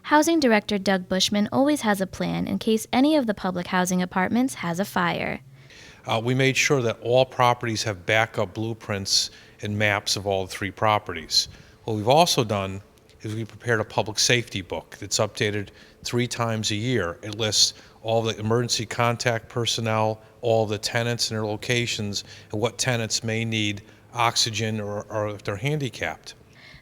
Housing Director Doug Bushman always has a plan in case any of the public housing apartments has a fire. We made sure that all properties have backup blueprints and maps of all the 3 properties. What we've also done is we prepared a public safety book that's updated 3 times a year. It lists all the emergency contact personnel, all the tenants and their locations, and what tenants may need oxygen or if they're handicapped.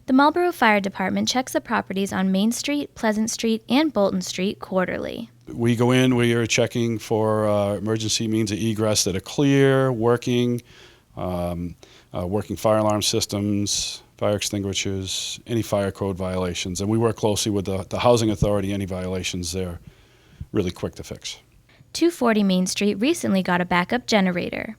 The Marlborough Fire Department checks the properties on Main Street, Pleasant Street, and Bolton Street quarterly. We go in, we are checking for emergency means of egress that are clear, working fire alarm systems, fire extinguishers, any fire code violations. And we work closely with the Housing Authority. Any violations there, really quick to fix. 240 Main Street recently got a backup generator.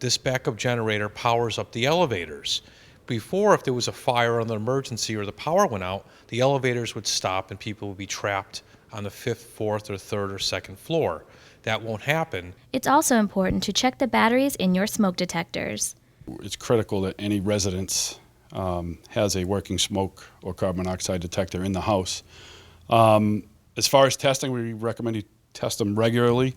This backup generator powers up the elevators. Before, if there was a fire or an emergency or the power went out, the elevators would stop and people would be trapped on the 5th, 4th, or 3rd or 2nd floor. That won't happen. It's also important to check the batteries in your smoke detectors. It's critical that any residence has a working smoke or carbon monoxide detector in the house. As far as testing, we recommend you test them regularly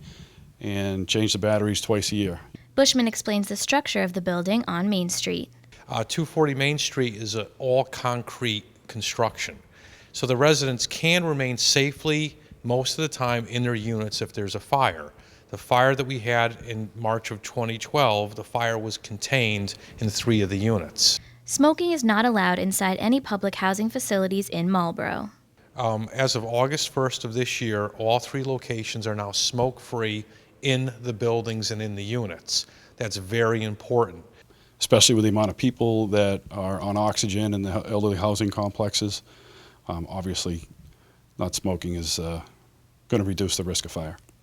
and change the batteries twice a year. Bushman explains the structure of the building on Main Street. 240 Main Street is an all-concrete construction. So the residents can remain safely most of the time in their units if there's a fire. The fire that we had in March of 2012, the fire was contained in 3 of the units. Smoking is not allowed inside any public housing facilities in Marlborough. As of August 1st of this year, all 3 locations are now smoke-free in the buildings and in the units. That's very important. Especially with the amount of people that are on oxygen in the elderly housing complexes. Obviously, not smoking is going to reduce the risk of fire.